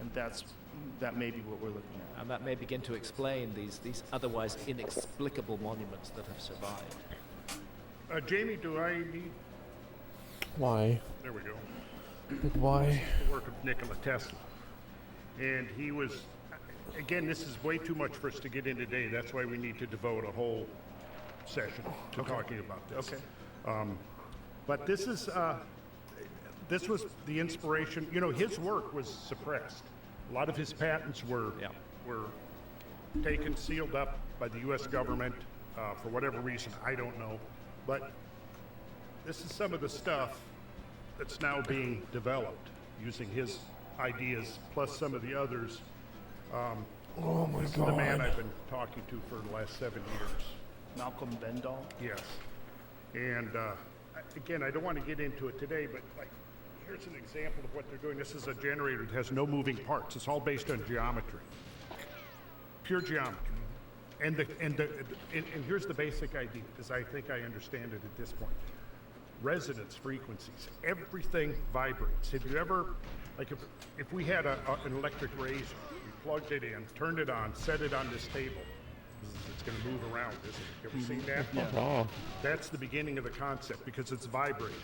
And that may be what we're looking at. And that may begin to explain these otherwise inexplicable monuments that have survived. Jamie, do I need... Why? There we go. But why? The work of Nikola Tesla. And he was... Again, this is way too much for us to get in today. That's why we need to devote a whole session to talking about this. Okay. But this was the inspiration. You know, his work was suppressed. A lot of his patents were taken, sealed up by the U.S. government for whatever reason. I don't know. But this is some of the stuff that's now being developed using his ideas plus some of the others. Oh my This is God. the man I've been talking to for the last 7 years. Malcolm Bendall. Yes. And again, I don't want to get into it today, but like, here's an example of what they're doing. This is a generator that has no moving parts. It's all based on geometry, pure geometry. And here's the basic idea, because I think I understand it at this point. Resonance frequencies. Everything vibrates. Have you ever, like, if we had an electric razor, we plugged it in, turned it on, set it on this table, it's going to move around, isn't it? You ever seen that? Yeah. Oh. That's the beginning of the concept, because it's vibrating.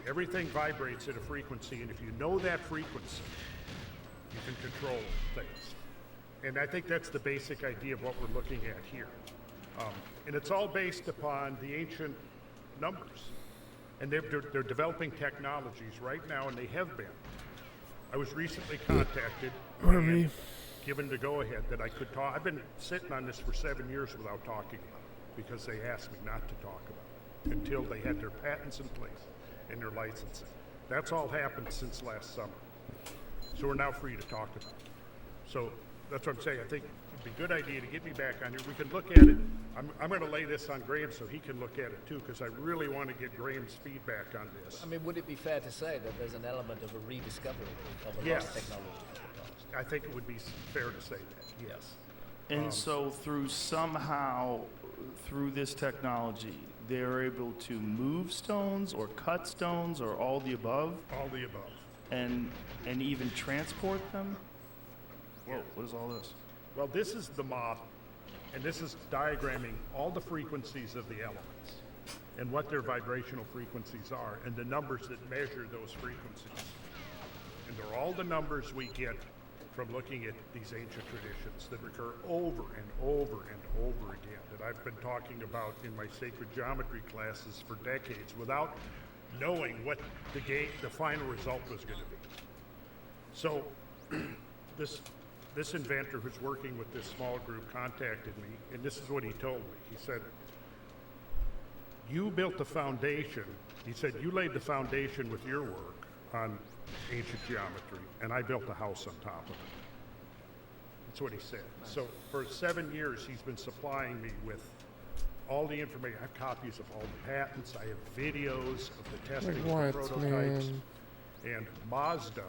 Everything vibrates at a frequency, and if you know that frequency, you can control things. And I think that's the basic idea of what we're looking at here. And it's all based upon the ancient numbers. And they're developing technologies right now, and they have been. I was recently contacted and given the go-ahead that I could talk. I've been sitting on this for 7 years without talking about it because they asked me not to talk about it until they had their patents in place and their licensing. That's all happened since last summer. So we're now free to talk about it. So that's what I'm saying. I think it'd be a good idea to get me back on here. We can look at it. I'm going to lay this on Graham so he can look at it too, because I really want to get Graham's feedback on this. I mean, would it be fair to say that there's an element of a rediscovery of a Yes. lost technology? I think it would be fair to say that, yes. And so through this technology, they're able to move stones or cut stones or all the above All the above. and even transport them? Whoa, what is all this? Well, this is the model, and this is diagramming all the frequencies of the elements and what their vibrational frequencies are and the numbers that measure those frequencies. And they're all the numbers we get from looking at these ancient traditions that recur over and over and over again, that I've been talking about in my sacred geometry classes for decades without knowing what the final result was going to be. So this inventor who's working with this small group contacted me, and this is what he told me. He said, you built the foundation. He said, you laid the foundation with your work on ancient geometry, and I built a house on top of it. That's what he said. Nice. So for 7 years, he's been supplying me with all the information. I have copies of all the patents. I have videos of the testing of the prototypes. Man? And Mazda,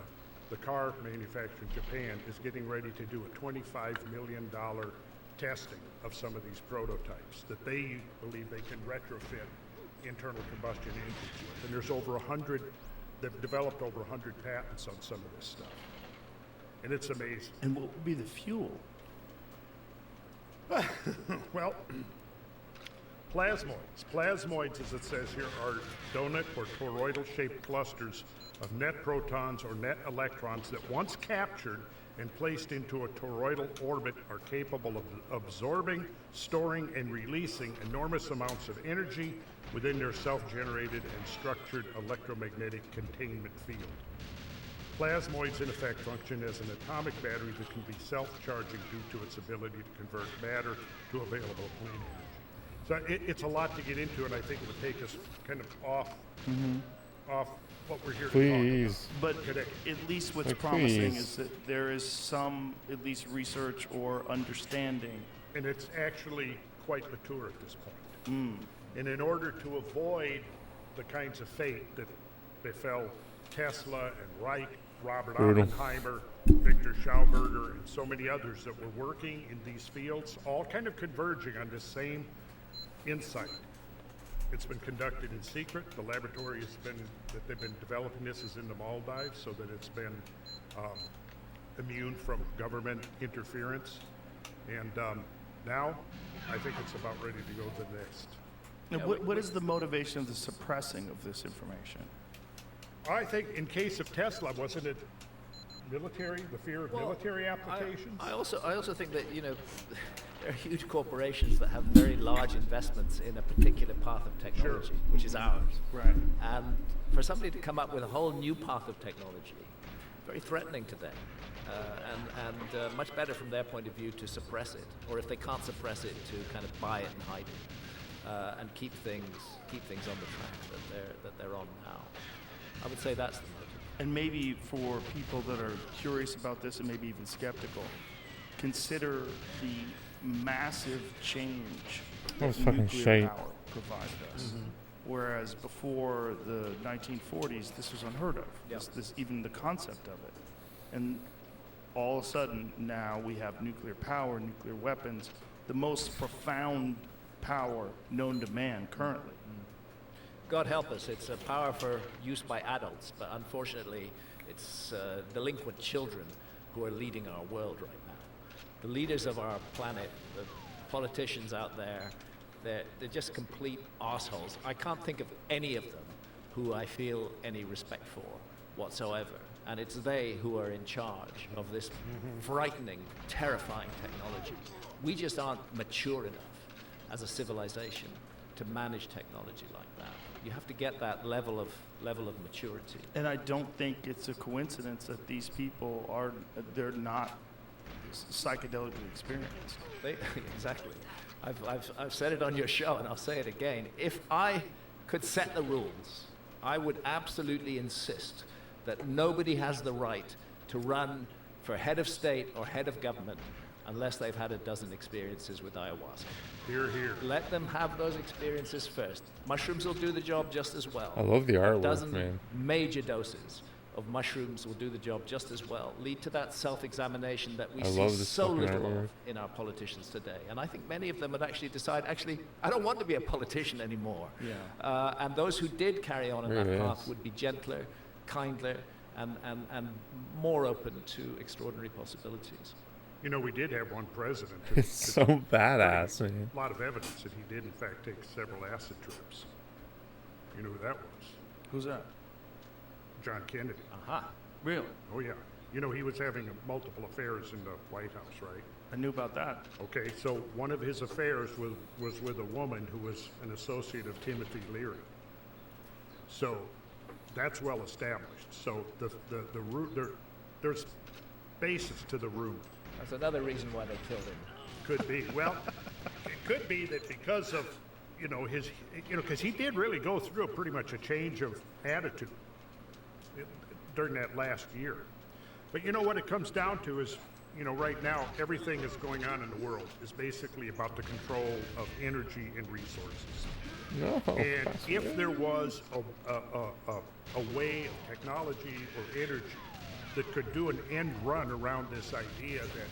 the car manufacturer in Japan, is getting ready to do a $25 million testing of some of these prototypes that they believe they can retrofit internal combustion engines with. And there's over 100, they've developed over 100 patents on some of this stuff. And it's amazing. And what would be the fuel? Well, plasmoids. Plasmoids, as it says here, are donut or toroidal-shaped clusters of net protons or net electrons that once captured and placed into a toroidal orbit are capable of absorbing, storing, and releasing enormous amounts of energy within their self-generated and structured electromagnetic containment field. Plasmoids, in effect, function as an atomic battery that can be self-charging due to its ability to convert matter to available clean energy. So it's a lot to get into, and I think it would take us kind of off what we're here to Please. talk about. But today. at least what's Like, promising please. is that there is some, at least, research or understanding. And it's actually quite mature at this point. And in order to avoid the kinds of fate that befell Tesla and Wright, Robert Oppenheimer, Victor Schauberger, and so many others that were working in these fields, all kind of converging on this same insight. It's been conducted in secret. The laboratory that they've been developing this is in the Maldives, so that it's been immune from government interference. And now, I think it's about ready to go to the next. Now, what is the motivation of the suppressing of this information? I think in case of Tesla, wasn't it military, the fear of military applications? I also think that, you know, there are huge corporations that have very large investments in a particular path of technology, which is ours. Right. And for somebody to come up with a whole new path of technology, very threatening to them, and much better from their point of view to suppress it, or if they can't suppress it, to kind of buy it and hide it, and keep things on the track that they're on now. I would say that's the motive. And maybe for people that are curious about this and maybe even skeptical, consider the massive change That was that fucking nuclear shite. power provided us. Whereas before the 1940s, this was unheard of. Yeah. This even the concept of it. And all of a sudden now we have nuclear power, nuclear weapons, the most profound power known to man currently. God help us, it's a power for use by adults, but unfortunately it's delinquent children who are leading our world right now. The leaders of our planet, the politicians out there, they're just complete assholes. I can't think of any of them who I feel any respect for whatsoever. And it's they who are in charge of this frightening, terrifying technology. We just aren't mature enough as a civilization to manage technology like that. You have to get that level of maturity. And I don't think it's a coincidence that these people they're not psychedelically experienced. Exactly. I've said it on your show, and I'll say it again. If I could set the rules, I would absolutely insist that nobody has the right to run for head of state or head of government unless they've had a dozen experiences with ayahuasca. Here, here. Let them have those experiences first. Mushrooms will do the job just as well. I love the A artwork, dozen man. major doses of mushrooms will do the job just as well. Lead to that self-examination that we I see love this so fucking little artwork. of in our politicians today. And I think many of them would actually decide, I don't want to be a politician anymore. Yeah. And those who did carry on in There that it path is. would be gentler, kinder, and more open to extraordinary possibilities. You know, we did have one president. who- It's so badass, man. A lot of evidence that he did, in fact, take several acid trips. You know who that was? Who's that? John Kennedy. Aha. Really? Oh, yeah. You know, he was having multiple affairs in the White House, right? I knew about that. Okay, so one of his affairs was with a woman who was an associate of Timothy Leary. So that's well established. So there's basis to the rumor. That's another reason why they killed him. Could be. Well, it could be that because of, because he did really go through pretty much a change of attitude during that last year. But you know what it comes down to is, right now everything that's going on in the world is basically about the control of energy and resources. No. And that's if weird. there was a way of technology or energy that could do an end run around this idea that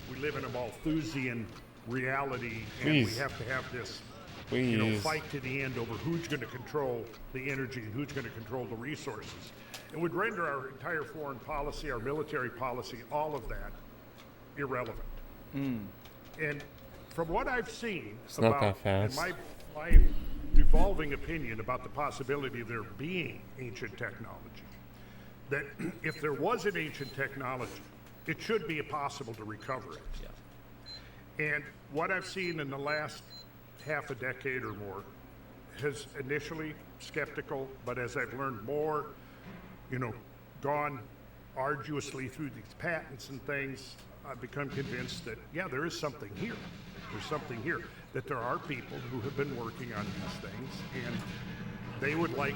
we live in a Malthusian reality and we Please. have to have this Please. fight to the end over who's going to control the energy and who's going to control the resources, it would render our entire foreign policy, our military policy, all of that irrelevant. And from what I've seen not about that fast. and my evolving opinion about the possibility of there being ancient technology, that if there was an ancient technology, it should be possible to recover it. Yeah. And what I've seen in the last half a decade or more has initially skeptical, but as I've learned more, gone arduously through these patents and things, I've become convinced that, yeah, there is something here. There's something here. That there are people who have been working on these things, and they would like.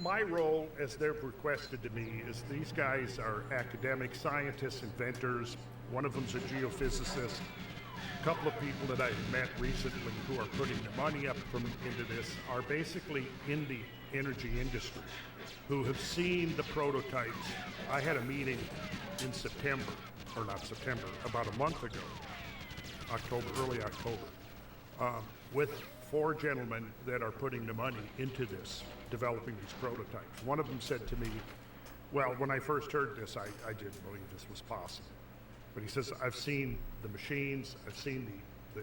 My role, as they've requested to me, is these guys are academic scientists, inventors. One of them's a geophysicist. A couple of people that I've met recently who are putting the money up into this are basically in the energy industry, who have seen the prototypes. I had a meeting in September, or not September, about a month ago, early October, with 4 gentlemen that are putting the money into this, developing these prototypes. One of them said to me, Well, when I first heard this, I didn't believe this was possible. But he says, I've seen the machines, I've seen the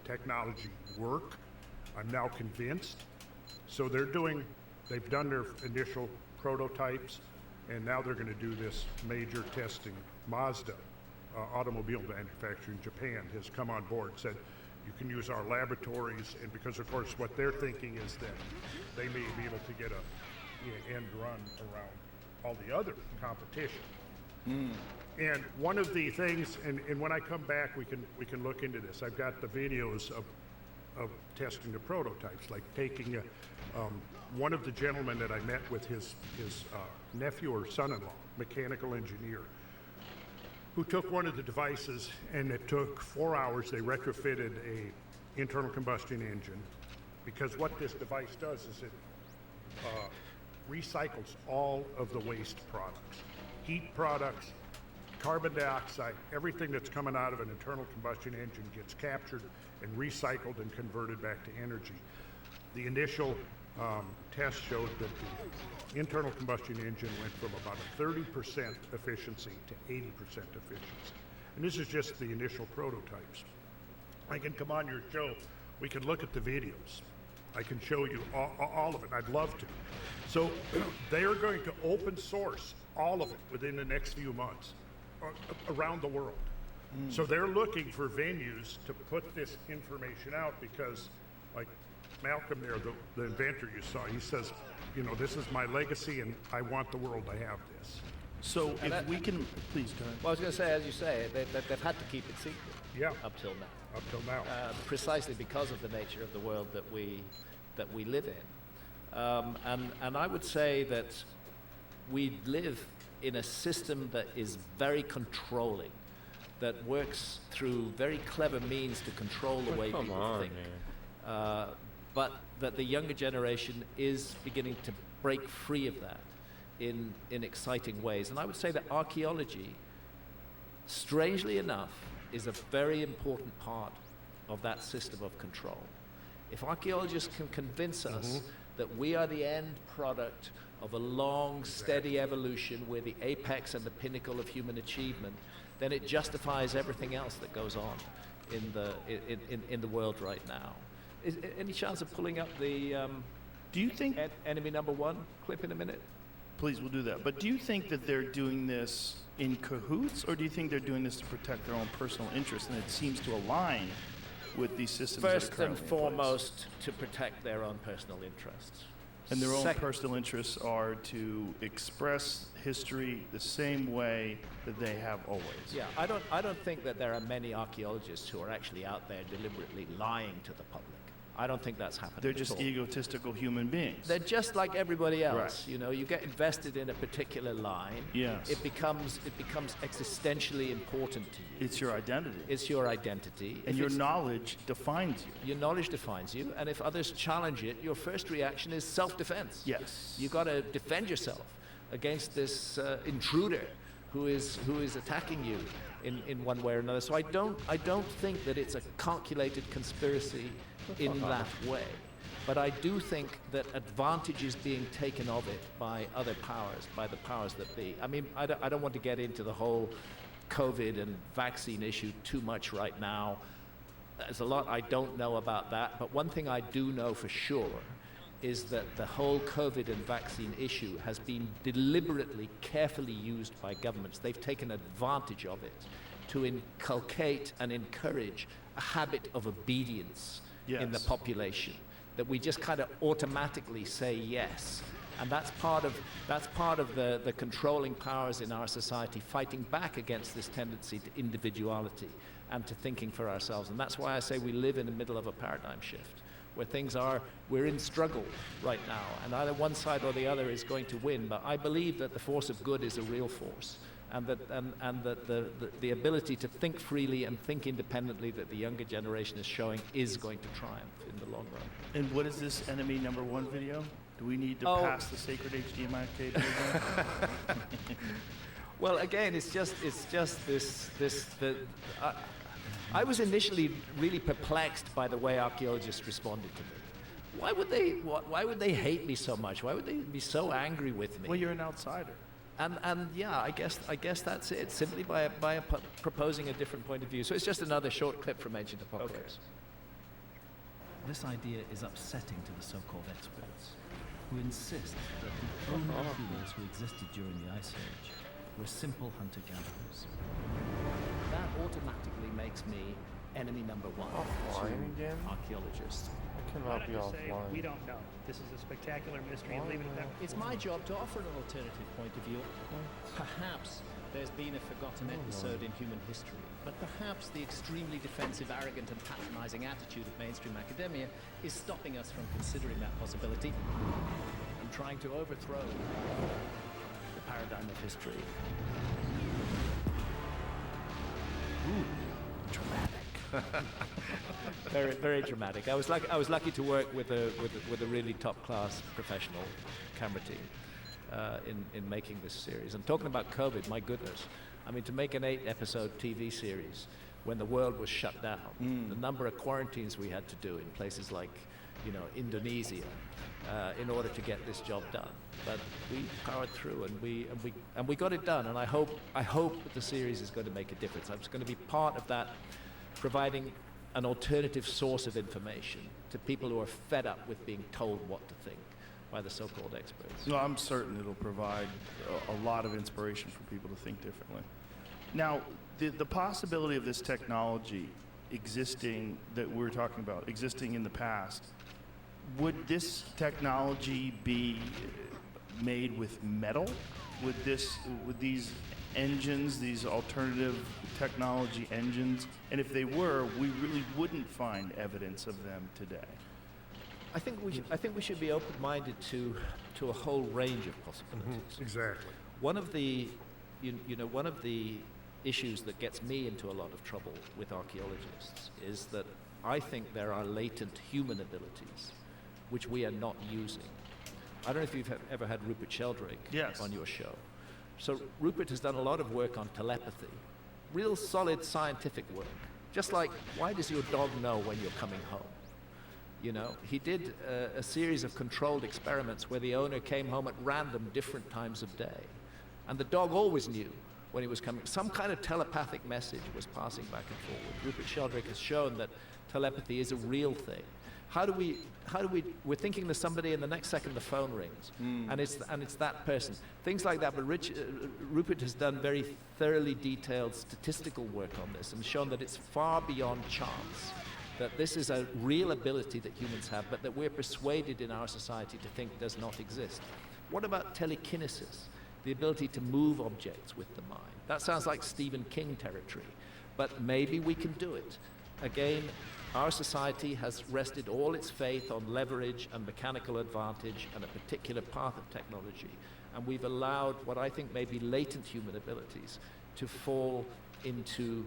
technology work. I'm now convinced. So they've done their initial prototypes, and now they're going to do this major testing. Mazda, automobile manufacturer in Japan, has come on board, said, you can use our laboratories, and because of course what they're thinking is that they may be able to get a end run around all the other competition. And one of the things, and when I come back, we can look into this. I've got the videos of testing the prototypes, like taking one of the gentlemen that I met with his nephew or son-in-law, mechanical engineer, who took one of the devices, and it took 4 hours. They retrofitted a internal combustion engine, because what this device does is it recycles all of the waste products, heat products, carbon dioxide, everything that's coming out of an internal combustion engine gets captured and recycled and converted back to energy. The initial test showed that the internal combustion engine went from about a 30% efficiency to 80% efficiency. And this is just the initial prototypes. I can come on your show, we can look at the videos. I can show you all of it, I'd love to. So they are going to open source all of it within the next few months around the world. So they're looking for venues to put this information out, because like Malcolm there, the inventor you saw, he says, you know, this is my legacy and I want the world to have this. So if we can, please go ahead. Well, I was going to say, as you say, they've had to keep it secret Yeah, up till now. up till now. Precisely because of the nature of the world that we live in. And I would say that we live in a system that is very controlling, that works through very clever means to control the way Come people on, think. man. But that the younger generation is beginning to break free of that in exciting ways. And I would say that archaeology, strangely enough, is a very important part of that system of control. If archaeologists can convince us that we are the end product of a long, steady evolution, we're the apex and the pinnacle of human achievement, then it justifies everything else that goes on in the world right now. Is any chance of pulling up the Do you think, enemy number one clip in a minute? please, we'll do that, but do you think that they're doing this in cahoots, or do you think they're doing this to protect their own personal interests, and it seems to align with these systems that are First and currently in place? foremost, to protect their own personal interests. And their own Second- personal interests are to express history the same way that they have always. Yeah, I don't think that there are many archaeologists who are actually out there deliberately lying to the public. I don't think that's happening. They're at just all. egotistical human beings. They're just like everybody else. Right. You know, you get invested in a particular line. Yes. It becomes existentially important to you. It's your identity. It's your identity. And If your it's- knowledge defines you. Your knowledge defines you, and if others challenge it, your first reaction is self-defense. Yes. You got to defend yourself against this intruder who is attacking you in one way or another. So I don't think that it's a calculated conspiracy in that way. But I do think that advantage is being taken of it by other powers, by the powers that be. I mean, I don't want to get into the whole COVID and vaccine issue too much right now. There's a lot I don't know about that, but one thing I do know for sure is that the whole COVID and vaccine issue has been deliberately, carefully used by governments. They've taken advantage of it to inculcate and encourage a habit of obedience in the Yes. population, that we just kind of automatically say yes. And that's part of the controlling powers in our society fighting back against this tendency to individuality and to thinking for ourselves. And that's why I say we live in the middle of a paradigm shift, where we're in struggle right now, and either one side or the other is going to win. But I believe that the force of good is a real force, and that the ability to think freely and think independently that the younger generation is showing is going to triumph in the long run. And what is this enemy number one video? Do we need to Oh. pass the sacred HDMI cable again? Well, again, it's just I was initially really perplexed by the way archaeologists responded to me. Why would they hate me so much? Why would they be so angry with me? Well, you're an outsider. And yeah, I guess that's it. Simply by proposing a different point of view. So it's just another short clip from Ancient Apocalypse. This idea is upsetting to the so-called experts, who insist that the only humans who existed during the Ice Age were simple hunter-gatherers. That automatically makes me enemy number one Offline to again? archaeologists. I Why cannot don't be you say, we offline. don't know. This is a spectacular mystery and leave it at that. It's my job to offer an alternative point of view. Perhaps there's been a forgotten episode in human history, but perhaps the extremely defensive, arrogant, and patronizing attitude of mainstream academia is stopping us from considering that possibility and trying to overthrow the paradigm of history. Very, very dramatic. I was lucky to work with a really top-class professional camera team in making this series. And talking about COVID, my goodness, I mean, to make an 8-episode TV series when the world was shut down, the number of quarantines we had to do in places like, Indonesia, in order to get this job done. But we powered through, and we got it done. And I hope that the series is going to make a difference. It's going to be part of that, providing an alternative source of information to people who are fed up with being told what to think by the so-called experts. No, I'm certain it'll provide a lot of inspiration for people to think differently. Now, the possibility of this technology existing that we're talking about, existing in the past, would this technology be made with metal? Would these engines, these alternative technology engines, and if they were, we really wouldn't find evidence of them today? I think we should be open-minded to a whole range of possibilities. Exactly. One of the one of the issues that gets me into a lot of trouble with archaeologists is that I think there are latent human abilities which we are not using. I don't know if you've ever had Rupert Sheldrake on your show. So Rupert has done a lot of work on telepathy, real solid scientific work. Just like, why does your dog know when you're coming home? He did a series of controlled experiments where the owner came home at random different times of day. And the dog always knew when he was coming. Some kind of telepathic message was passing back and forward. Rupert Sheldrake has shown that telepathy is a real thing. We're thinking there's somebody, and the next second the phone rings, and it's that person. Things like that. But Rupert has done very thoroughly detailed statistical work on this and shown that it's far beyond chance, that this is a real ability that humans have, but that we're persuaded in our society to think does not exist. What about telekinesis, the ability to move objects with the mind? That sounds like Stephen King territory, but maybe we can do it. Again, our society has rested all its faith on leverage and mechanical advantage and a particular path of technology, and we've allowed what I think may be latent human abilities to fall into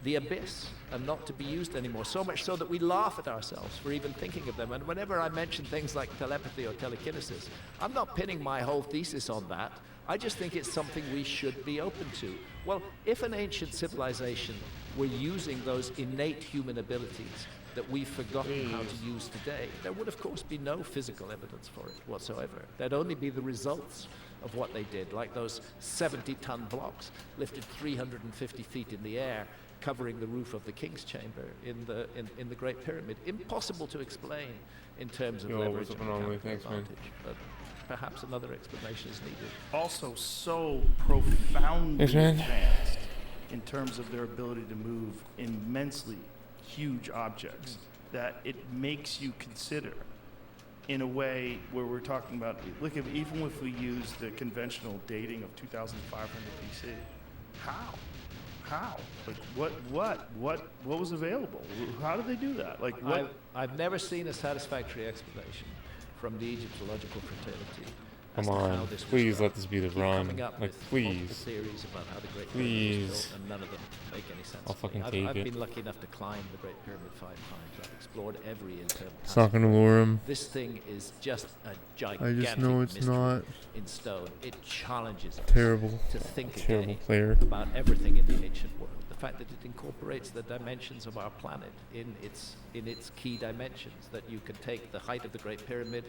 the abyss and not to be used anymore, so much so that we laugh at ourselves for even thinking of them. And whenever I mention things like telepathy or telekinesis, I'm not pinning my whole thesis on that. I just think it's something we should be open to. Well, if an ancient civilization were using those innate human abilities that we've forgotten how to use today, there would of course be no physical evidence for it whatsoever. There'd only be the results of what they did, like those 70-ton blocks lifted 350 feet in the air, covering the roof of the King's Chamber in the Great Pyramid. Impossible to explain in terms of leverage and mechanical advantage, but perhaps another explanation is needed. Also, so profoundly man. advanced in terms of their ability to move immensely huge objects that it makes you consider in a way where we're talking about, look, even if we use the conventional dating of 2500 BC, how? Like, what was available? How did they do that? Like, what? I've never seen a satisfactory explanation from the Egyptological fraternity. Come on, please let this be the run. Like, please. Theories about how the Great Pyramid was built, and none of them make any sense. I'll fucking I've take it. been lucky enough to climb the Great Pyramid 5 times. I've explored every internal It's not gonna lure him. This thing is just a gigantic I just know it's mystery not in stone. It challenges us terrible. to think Terrible again player. about everything in the ancient world. The fact that it incorporates the dimensions of our planet in its key dimensions, that you can take the height of the Great Pyramid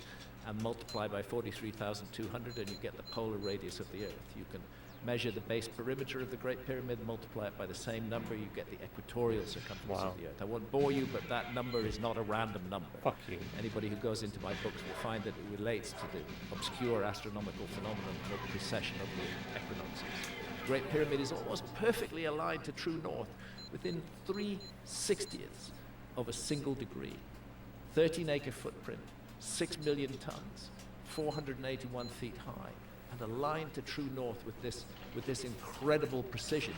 and multiply by 43,200 and you get the polar radius of the Earth. You can measure the base perimeter of the Great Pyramid, multiply it by the same number, you get the equatorial circumference of the Earth. I won't bore you, but that number is not a random number. Fuck you. Anybody who goes into my books will find that it relates to the obscure astronomical phenomenon of the precession of the equinoxes. The Great Pyramid is almost perfectly aligned to true north within 3/60ths of a single degree. 13-acre footprint, 6 million tons, 481 feet high, and aligned to true north with this incredible precision.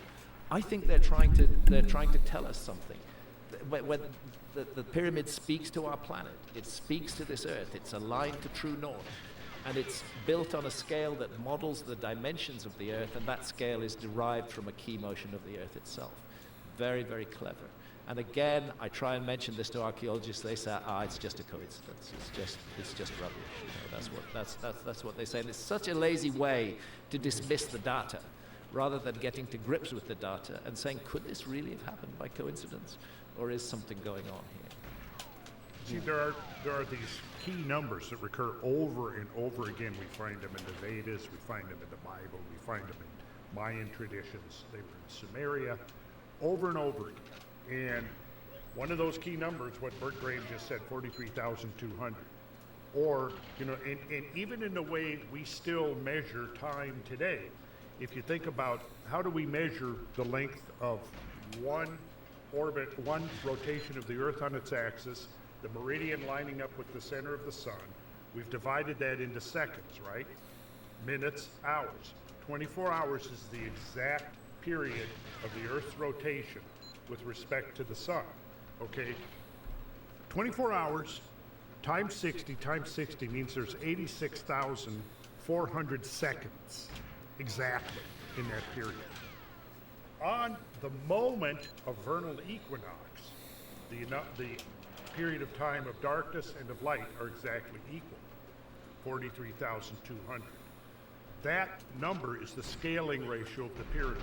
I think they're trying to tell us something. When the pyramid speaks to our planet, it speaks to this Earth. It's aligned to true north, and it's built on a scale that models the dimensions of the Earth, and that scale is derived from a key motion of the Earth itself. Very, very clever. And again, I try and mention this to archaeologists. They say, it's just a coincidence. It's just rubbish. You know, that's what they say. And it's such a lazy way to dismiss the data, rather than getting to grips with the data and saying, could this really have happened by coincidence, or is something going on here? See, there are these key numbers that recur over and over again. We find them in the Vedas, we find them in the Bible, we find them in Mayan traditions. They were in Sumeria, over and over again. And one of those key numbers, what Bert Graham just said, 43,200. Or, you know, and even in the way we still measure time today, if you think about how do we measure the length of one orbit, one rotation of the Earth on its axis, the meridian lining up with the center of the sun, we've divided that into seconds, right? Minutes, hours. 24 hours is the exact period of the Earth's rotation with respect to the sun, okay? 24 hours times 60 means there's 86,400 seconds exactly in that period. On the moment of vernal equinox, the period of time of darkness and of light are exactly equal, 43,200. That number is the scaling ratio of the pyramid.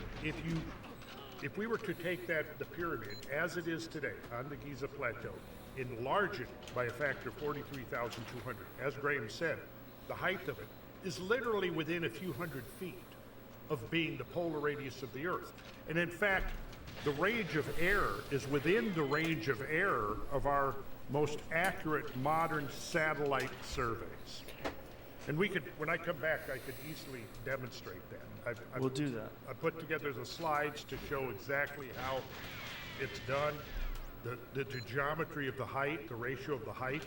If we were to take the pyramid as it is today on the Giza Plateau, enlarge it by a factor of 43,200, as Graham said, the height of it is literally within a few hundred feet of being the polar radius of the Earth. And in fact, the range of error is within the range of error of our most accurate modern satellite surveys. And we could, when I come back, I could easily demonstrate that. We'll do that. I put together the slides to show exactly how it's done, the geometry of the height, the ratio of the height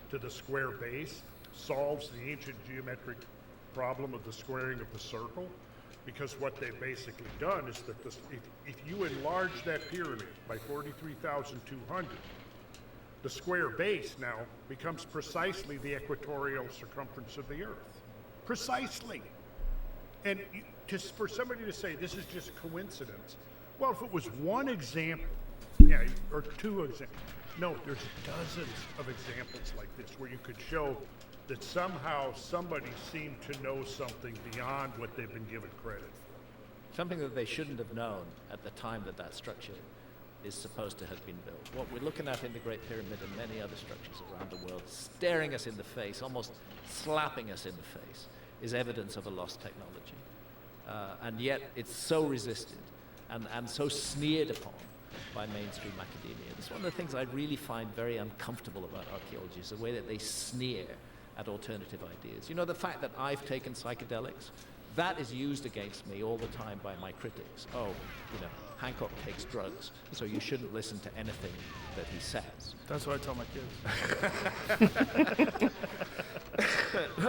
to the square base solves the ancient geometric problem of the squaring of the circle, because what they've basically done is that if you enlarge that pyramid by 43,200, the square base now becomes precisely the equatorial circumference of the Earth. Precisely. And just for somebody to say this is just coincidence, well, if it was one example, or two examples, no, there's dozens of examples like this where you could show that somehow somebody seemed to know something beyond what they've been given credit for. Something that they shouldn't have known at the time that structure is supposed to have been built. What we're looking at in the Great Pyramid and many other structures around the world, staring us in the face, almost slapping us in the face, is evidence of a lost technology. And yet it's so resisted and so sneered upon by mainstream academia. It's one of the things I really find very uncomfortable about archaeology, is the way that they sneer at alternative ideas. You know, the fact that I've taken psychedelics, that is used against me all the time by my critics. Oh, you know, Hancock takes drugs, so you shouldn't listen to anything that he says. That's what I tell my kids.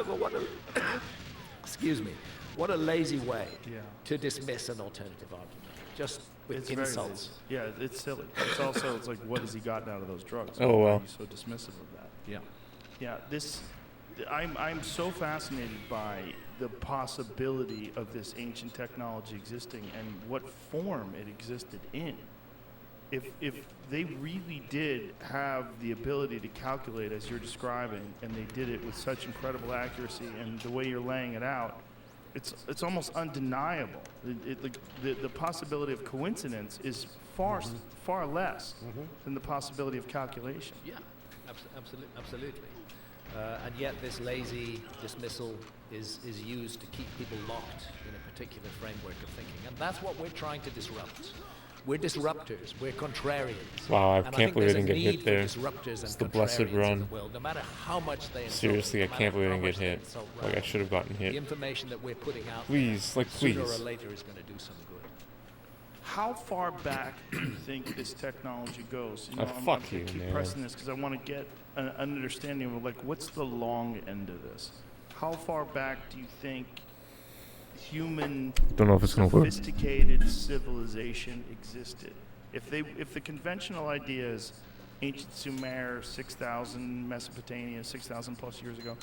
Well, excuse me, what a lazy way Yeah. to dismiss an alternative argument, just with It's very insults. lazy. Yeah, it's silly. It's also, it's like, what has he gotten out of those drugs? Oh, Why well. are you so dismissive of that? Yeah. Yeah, I'm so fascinated by the possibility of this ancient technology existing and what form it existed in. If they really did have the ability to calculate as you're describing, and they did it with such incredible accuracy, and the way you're laying it out, it's almost undeniable. The possibility of coincidence is far less than the possibility of calculation. Yeah, absolutely. And yet this lazy dismissal is used to keep people locked in a particular framework of thinking. And that's what we're trying to disrupt. We're disruptors. We're contrarians. Wow, I And can't believe I think didn't get there's a hit there. need for disruptors It's and the blessed contrarians in run. the world, no matter how much they insult, Seriously, I no can't matter believe I how didn't get much they hit. insult Like, I Ralph. should have gotten The hit. information that we're putting out Please, like, sooner please. or later is going to do some good. How far back do you think this technology goes? You Oh, know, fuck I'm you, keep man. pressing this because I want to get an understanding of like what's the long end of this. How far back do you think human Don't know if it's gonna work. sophisticated civilization existed? If the conventional idea is ancient Sumer, 6,000 Mesopotamia, 6,000 plus years ago,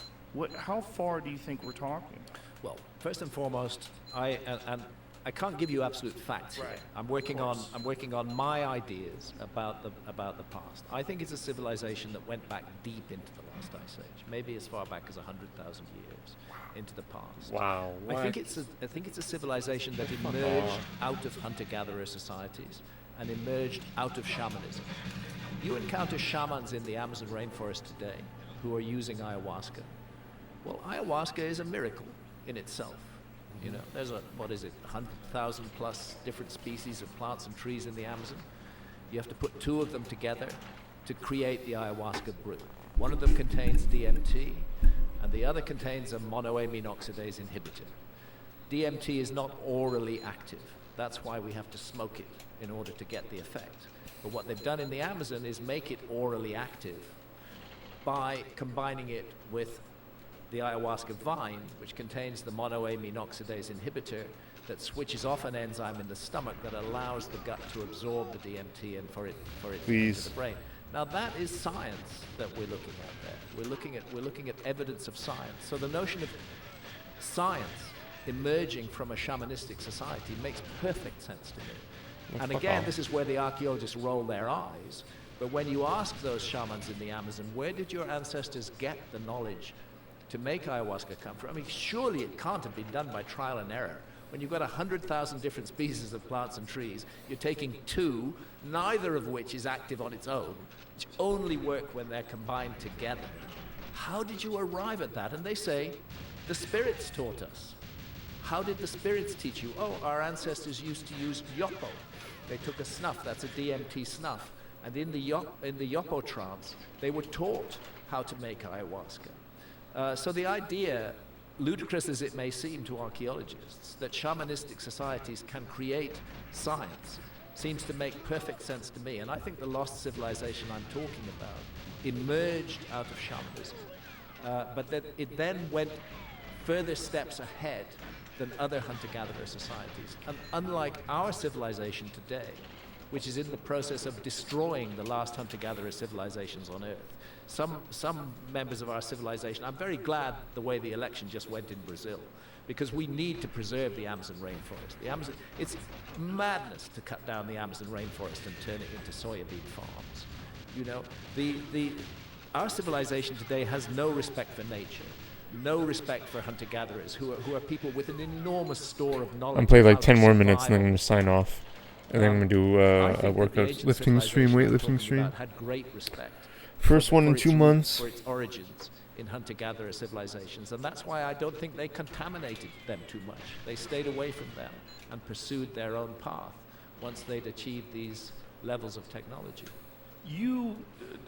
how far do you think we're talking? Well, first and foremost, I can't give you absolute facts here. Right. I'm working on my ideas about the past. I think it's a civilization that went back deep into the last ice age, maybe as far back as 100,000 years into the past. Wow. I think it's a civilization that emerged out of hunter-gatherer societies and emerged out of shamanism. You encounter shamans in the Amazon rainforest today who are using ayahuasca. Well, ayahuasca is a miracle in itself. You know, there's 100,000 plus different species of plants and trees in the Amazon. You have to put two of them together to create the ayahuasca brew. One of them contains DMT, and the other contains a monoamine oxidase inhibitor. DMT is not orally active. That's why we have to smoke it in order to get the effect. But what they've done in the Amazon is make it orally active by combining it with the ayahuasca vine, which contains the monoamine oxidase inhibitor that switches off an enzyme in the stomach that allows the gut to absorb the DMT and for it to enter the brain. Now that is science that we're looking at there. We're looking at evidence of science. So the notion of science emerging from a shamanistic society makes perfect sense to me. And again, this is where the archaeologists roll their eyes. But when you ask those shamans in the Amazon, where did your ancestors get the knowledge to make ayahuasca come from? I mean, surely it can't have been done by trial and error. When you've got 100,000 different species of plants and trees, you're taking two, neither of which is active on its own, which only work when they're combined together. How did you arrive at that? And they say, the spirits taught us. How did the spirits teach you? Oh, our ancestors used to use yopo. They took a snuff, that's a DMT snuff. And in the yopo trance, they were taught how to make ayahuasca. So the idea, ludicrous as it may seem to archaeologists, that shamanistic societies can create science seems to make perfect sense to me. And I think the lost civilization I'm talking about emerged out of shamanism, but that it then went further steps ahead than other hunter-gatherer societies. And unlike our civilization today, which is in the process of destroying the last hunter-gatherer civilizations on Earth, some members of our civilization, I'm very glad the way the election just went in Brazil, because we need to preserve the Amazon rainforest. The Amazon, it's madness to cut down the Amazon rainforest and turn it into soybean farms. You know, our civilization today has no respect for nature, no respect for hunter-gatherers, who are people with an enormous store of knowledge. I'm playing like 10 more minutes and then I'm going to sign off. And then I'm going to do a workout. Lifting stream, weightlifting stream. Had great respect. First one in 2 months. For its origins in hunter-gatherer civilizations. And that's why I don't think they contaminated them too much. They stayed away from them and pursued their own path once they'd achieved these levels of technology. You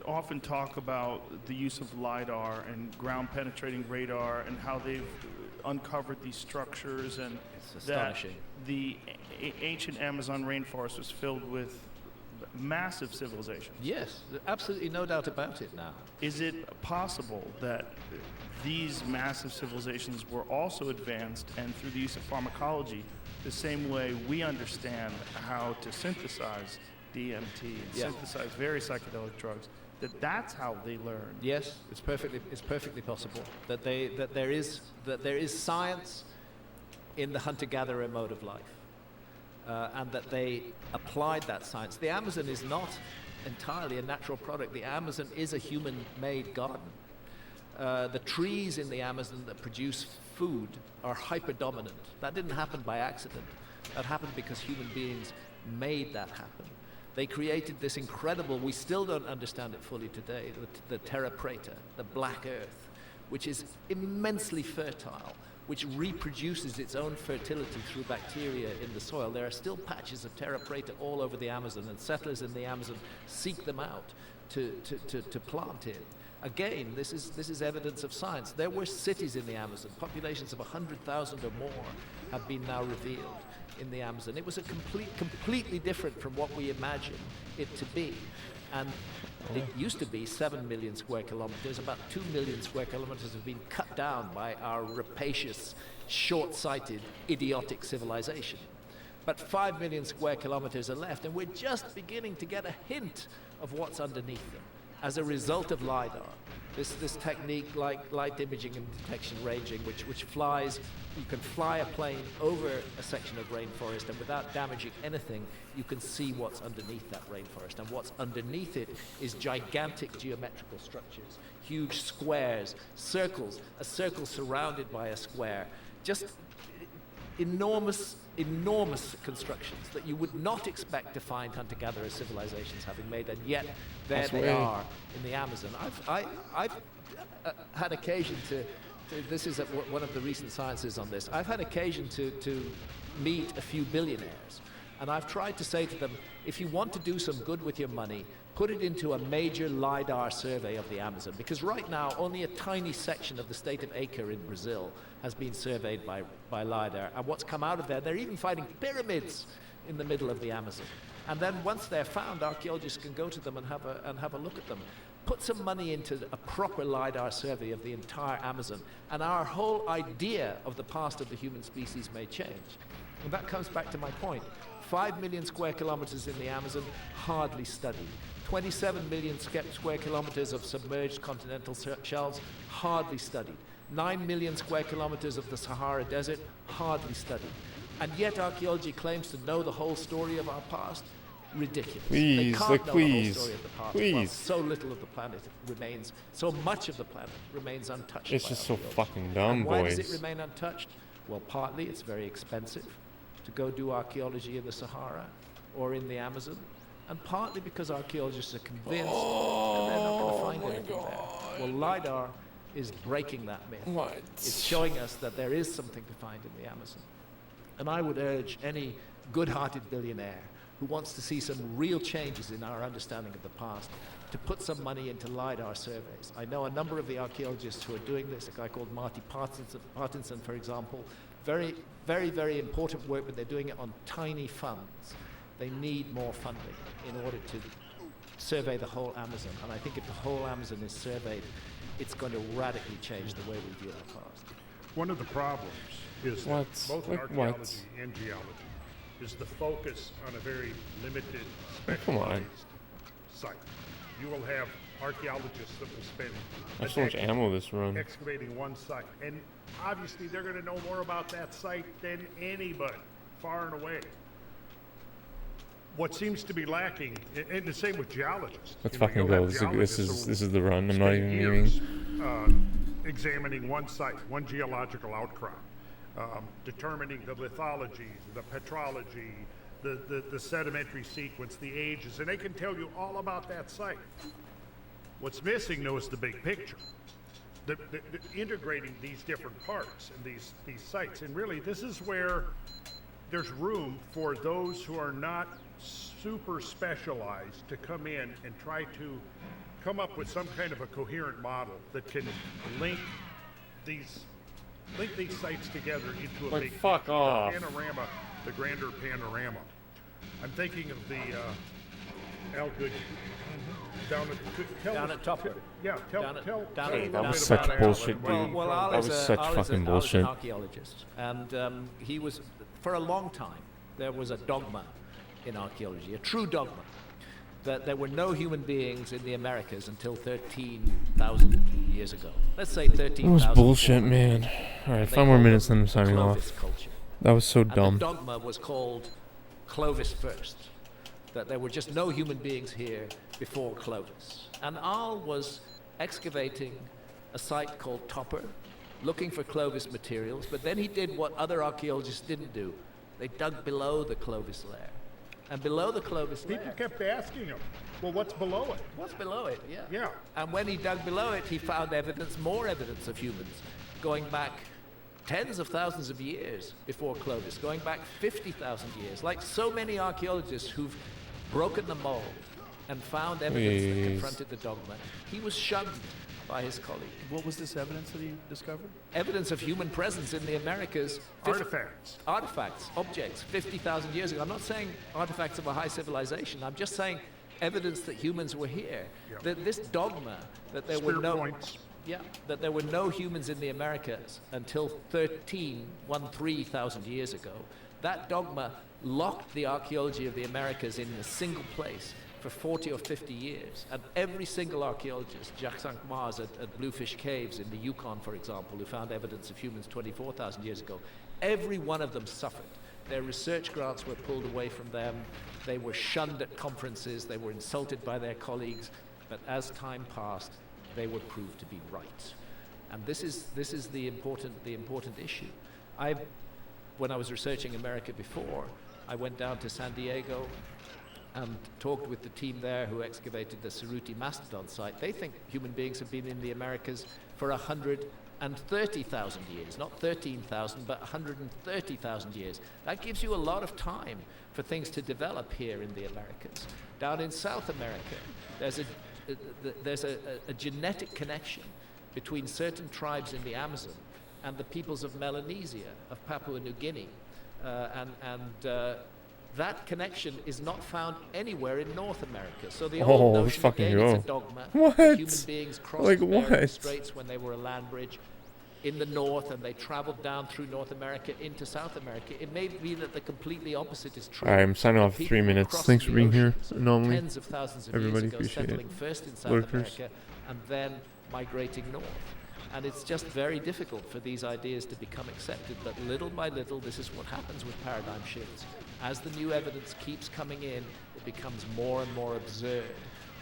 often talk about the use of LiDAR and ground-penetrating radar and how they've uncovered these structures, and It's that astonishing. the ancient Amazon rainforest was filled with massive civilizations. Yes, absolutely no doubt about it now. Is it possible that these massive civilizations were also advanced, and through the use of pharmacology, the same way we understand how to synthesize DMT and synthesize various psychedelic drugs, that's how they learn? Yes, it's perfectly possible that there is science in the hunter-gatherer mode of life, and that they applied that science. The Amazon is not entirely a natural product. The Amazon is a human-made garden. The trees in the Amazon that produce food are hyper-dominant. That didn't happen by accident. That happened because human beings made that happen. They created this incredible, we still don't understand it fully today, the terra preta, the black earth, which is immensely fertile, which reproduces its own fertility through bacteria in the soil. There are still patches of terra preta all over the Amazon, and settlers in the Amazon seek them out to plant in. Again, this is evidence of science. There were cities in the Amazon, populations of 100,000 or more have been now revealed in the Amazon. It was a completely different from what we imagine it to be. And it used to be 7 million square kilometers. About 2 million square kilometers have been cut down by our rapacious, short-sighted, idiotic civilization. But 5 million square kilometers are left, and we're just beginning to get a hint of what's underneath them as a result of LiDAR. This technique like light imaging and detection ranging, which flies, you can fly a plane over a section of rainforest, and without damaging anything, you can see what's underneath that rainforest. And what's underneath it is gigantic geometrical structures, huge squares, circles, a circle surrounded by a square, just enormous constructions that you would not expect to find hunter-gatherer civilizations having made, and yet there they are in the Amazon. I've had occasion to this is one of the recent sciences on this. I've had occasion to meet a few billionaires, and I've tried to say to them, if you want to do some good with your money, put it into a major LiDAR survey of the Amazon, because right now only a tiny section of the state of Acre in Brazil has been surveyed by LiDAR, and what's come out of there, they're even finding pyramids in the middle of the Amazon. And then once they're found, archaeologists can go to them and have a look at them. Put some money into a proper LiDAR survey of the entire Amazon, and our whole idea of the past of the human species may change. And that comes back to my point. 5 million square kilometers in the Amazon, hardly studied. 27 million square kilometers of submerged continental shelves, hardly studied. 9 million square kilometers of the Sahara Desert, hardly studied. And yet archaeology claims to know the whole story of our past. Ridiculous. Please, they can't know the whole story of the past. Well, please. so little of the planet remains, so much of the planet remains untouched. It's by just so archaeology. fucking dumb, And why boys. does it remain untouched? Well, partly it's very expensive to go do archaeology in the Sahara or in the Amazon, and partly because archaeologists are convinced that they're not going to find anything there. Well, LiDAR is breaking that myth. What? It's showing us that there is something to find in the Amazon. And I would urge any good-hearted billionaire who wants to see some real changes in our understanding of the past to put some money into LiDAR surveys. I know a number of the archaeologists who are doing this, a guy called Marty Partinson, for example. Very, very, very important work, but they're doing it on tiny funds. They need more funding in order to survey the whole Amazon. And I think if the whole Amazon is surveyed, it's going to radically change the way we view our past. One of the problems is that What? both in Like archaeology what? and geology is the focus on a very limited, Come on. specialized site. You will have archaeologists that will spend There's so much decade ammo this run. excavating one site, and obviously they're going to know more about that site than anybody, far and away. What seems to be lacking, and the same with geologists. Let's You know, fucking you'll go. have This geologists is who the run. I'm not spend even years, memeing. examining one site, one geological outcrop, determining the lithology, the petrology, the sedimentary sequence, the ages, and they can tell you all about that site. What's missing, though, is the big picture. The integrating these different parts and these sites. And really, this is where there's room for those who are not super specialized to come in and try to come up with some kind of a coherent model that can link these sites together into a Like, big fuck off. panorama, the grander panorama. I'm thinking of the Al Goodyear down at Tupper. Yeah, tell Down at- tell down tell at- a that little was bit such about Al bullshit, and what he dude. Well, told Al us. is was a- such Al is fucking an bullshit. archaeologist, and he was, for a long time, there was a dogma in archaeology, a true dogma, that there were no human beings in the Americas until 13,000 years ago. Let's say 13,000. That was bullshit, man. Alright, They 5 more called minutes, it then I'm signing Clovis off. culture. That was so And the dumb. dogma was called Clovis first, that there were just no human beings here before Clovis. And Al was excavating a site called Topper, looking for Clovis materials, but then he did what other archaeologists didn't do. They dug below the Clovis layer. And below the Clovis People layer, kept asking him, well, what's below it? what's below it? Yeah. Yeah. And when he dug below it, he found evidence, more evidence of humans, going back tens of thousands of years before Clovis, going back 50,000 years. Like so many archaeologists who've broken the mold and found evidence that Jeez. confronted the dogma, he was shunned by his colleague. What was this evidence that he discovered? Evidence of human presence in the Americas. Artifacts, objects, 50,000 years ago. I'm not saying artifacts of a high civilization. I'm just saying evidence that humans were here. Yeah. That this dogma that there Spear were no points. that there were no humans in the Americas until 13,000 years ago. That dogma locked the archaeology of the Americas in a single place for 40 or 50 years. And every single archaeologist, Jacques Mars at Bluefish Caves in the Yukon, for example, who found evidence of humans 24,000 years ago, every one of them suffered. Their research grants were pulled away from them. They were shunned at conferences. They were insulted by their colleagues. But as time passed, they were proved to be right. And this is the important issue. When I was researching America before, I went down to San Diego and talked with the team there who excavated the Cerruti Mastodon site. They think human beings have been in the Americas for 130,000 years, not 13,000, but 130,000 years. That gives you a lot of time for things to develop here in the Americas. Down in South America, there's a genetic connection between certain tribes in the Amazon and the peoples of Melanesia, of Papua New Guinea. That connection is not found anywhere in North America. So the old notion, fucking again, it's hell. a dogma. What? That human beings crossed Like, the Bering what? Straits when they were a land bridge in the north, and they traveled down through North America into South America. It may be that the completely opposite is true. Alright, I'm signing off People 3 were minutes. crossing Thanks for the being here. oceans Anomaly. tens of thousands of Everybody years ago, appreciate it. settling first in South Workers. America and then migrating north. And it's just very difficult for these ideas to become accepted. But little by little, this is what happens with paradigm shifts. As the new evidence keeps coming in, it becomes more and more absurd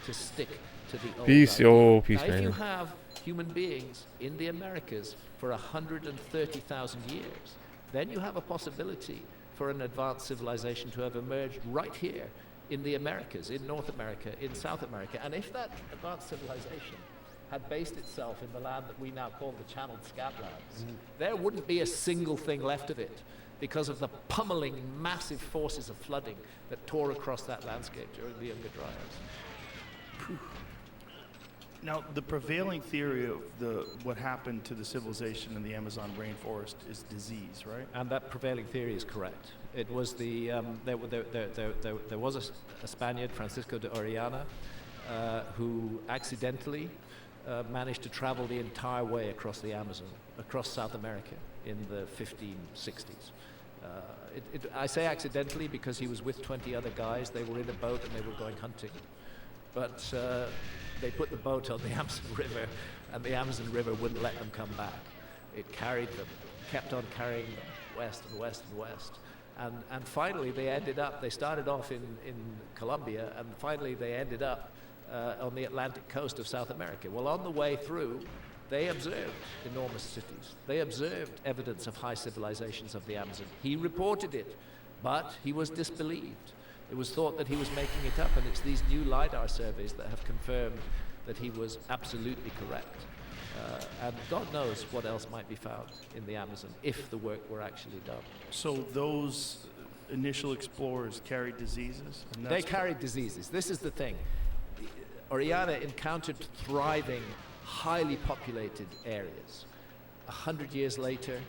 to stick to the old Peace, idea. yo, peace, now, if you man. have human beings in the Americas for 130,000 years, then you have a possibility for an advanced civilization to have emerged right here in the Americas, in North America, in South America. And if that advanced civilization had based itself in the land that we now call the Channeled Scablands, there wouldn't be a single thing left of it because of the pummeling massive forces of flooding that tore across that landscape during the Younger Dryas. Now, the prevailing theory of what happened to the civilization in the Amazon rainforest is disease, right? And that prevailing theory is correct. It was there was a Spaniard, Francisco de Orellana, who accidentally managed to travel the entire way across the Amazon, across South America in the 1560s. I say accidentally because he was with 20 other guys. They were in a boat and they were going hunting. But they put the boat on the Amazon River, and the Amazon River wouldn't let them come back. It carried them, kept on carrying them west and west and west. And finally they started off in Colombia, and finally they ended up on the Atlantic coast of South America. Well, on the way through, they observed enormous cities. They observed evidence of high civilizations of the Amazon. He reported it, but he was disbelieved. It was thought that he was making it up, and it's these new LiDAR surveys that have confirmed that he was absolutely correct. And God knows what else might be found in the Amazon if the work were actually done. So those initial explorers carried diseases? And They that's carried diseases. This is the thing. Orellana encountered thriving, highly populated areas. 100 years later,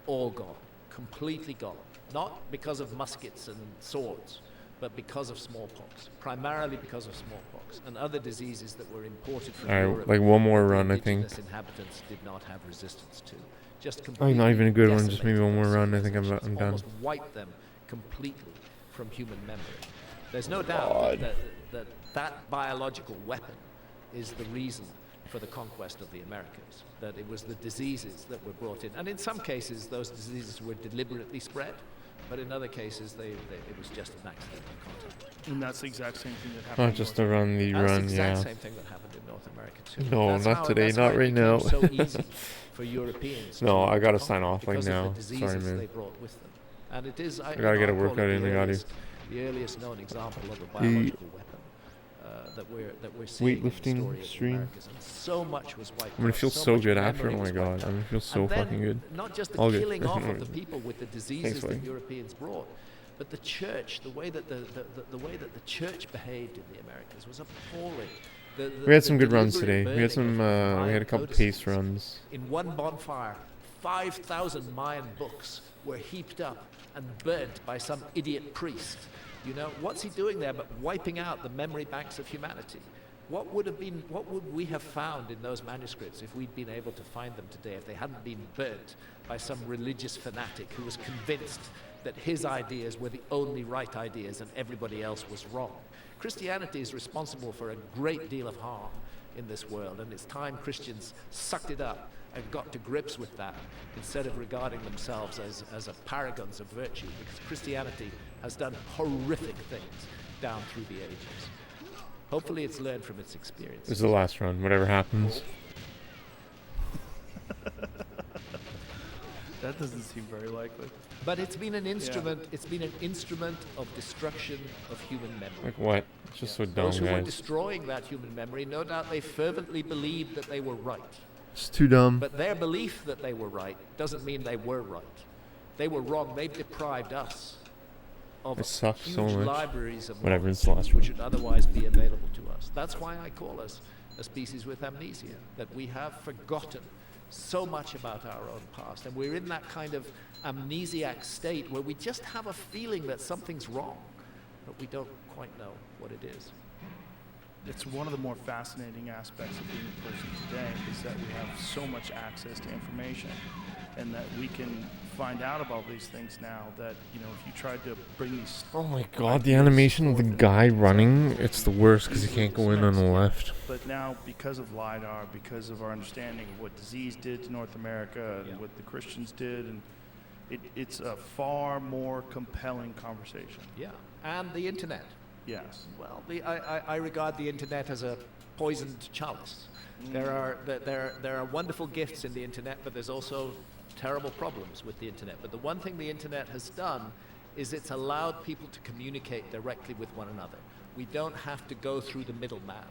all gone, completely gone. Not because of muskets and swords, but because of smallpox, primarily because of smallpox and other diseases that were imported from Alright, Europe. like one more that the run, I think. indigenous inhabitants did not have resistance to. Just Oh, completely not even a good one. Just maybe decimated one more their run. I think I'm civilizations, done. almost wiped them completely from human memory. There's no doubt God. that biological weapon is the reason for the conquest of the Americas, that it was the diseases that were brought in. And in some cases, those diseases were deliberately spread, but in other cases, it was just an accidental contact. And that's the exact same thing that happened. Not just to run the That's run, the exact yeah. same thing that happened in North America too. No, That's not how- today, that's not how it right became now. so easy for Europeans. No, to I gotta conquer sign off, like, because of now. the Sorry, diseases man. they brought with them. And it is. I gotta get a I call workout it in, the I got earliest the earliest known example of a biological weapon that we're seeing in the weightlifting story of the stream. Americas. And so much was wiped I'm gonna out, feel so much good after. memory Oh my was god, wiped I'm out. gonna feel so And then fucking good. not just the All good. killing off of the people with the diseases that buddy. Europeans brought, but the church, the way that the way that the church behaved in the Americas was appalling. We had some good runs deliberate today. We had burning some. of We had a Mayan couple codices. pace runs. In one bonfire, 5,000 Mayan books were heaped up and burnt by some idiot priest. You know, what's he doing there but wiping out the memory banks of humanity? What would we have found in those manuscripts if we'd been able to find them today, if they hadn't been burnt by some religious fanatic who was convinced that his ideas were the only right ideas and everybody else was wrong? Christianity is responsible for a great deal of harm in this world, and it's time Christians sucked it up and got to grips with that instead of regarding themselves as a paragons of virtue, because Christianity has done horrific things down through the ages. Hopefully it's learned from its experience. This is the last run. Whatever happens. That doesn't seem very likely. But it's been an instrument. It's been an instrument of destruction of human memory. Like what? It's just so dumb, Those who were guys. destroying that human memory, no doubt they fervently believed that they were right. It's too dumb. But their belief that they were right doesn't mean they were right. They were wrong. They've deprived us of It sucks huge so much. libraries of Whatever, knowledge it's the last which one. would otherwise be available to us. That's why I call us a species with amnesia, that we have forgotten so much about our own past, and we're in that kind of amnesiac state where we just have a feeling that something's wrong, but we don't quite know what it is. It's one of the more fascinating aspects of being a person today is that we have so much access to information, and that we can find out about these things now that, you know, if you tried to bring these... Oh my god, the animation of the guy running, it's the worst because he can't go in on the left. But now, because of LiDAR, because of our understanding of what disease did to North America and what the Christians did, and it's a far more compelling conversation. Yeah, and the internet. Yes. Well, I regard the internet as a poisoned chalice. There are wonderful gifts in the internet, but there's also terrible problems with the internet. But the one thing the internet has done is it's allowed people to communicate directly with one another. We don't have to go through the middleman,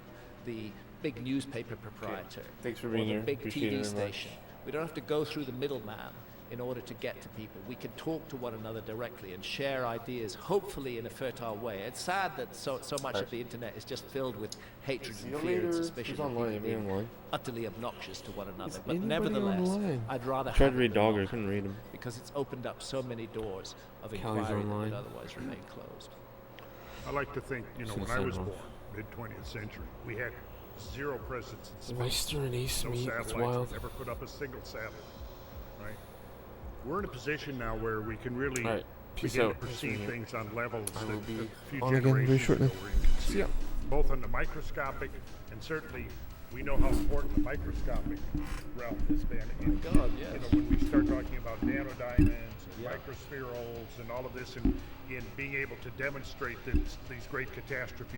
the big newspaper proprietor, Thanks for or being the here. big Appreciate it TV very much. station. We don't have to go through the middleman in order to get to people. We can talk to one another directly and share ideas, hopefully in a fertile way. It's sad that so much of the internet is just filled with hatred and fear and suspicion of people being utterly obnoxious to one another. But nevertheless, I'd rather I tried have to it read than Dogger, not, couldn't read him. because it's opened up so many doors of Callie's inquiry that online. would otherwise remain closed. I like to think, you know, Should've when I said was no. born, mid-20th century, we had zero presence in space. Oyster and ace No meat, satellites. it's wild. We never put up a single satellite, right? We're in a position now where we can really Alright, peace begin out. to perceive things on levels I that will be a few on again very generations shortly. ago were inconceivable. See ya. Both on the microscopic, and certainly we know how important the microscopic realm has been. And, God, you yes. know, when we start talking about nanodiamonds and microspherules and all of this, and in being able to demonstrate these great catastrophes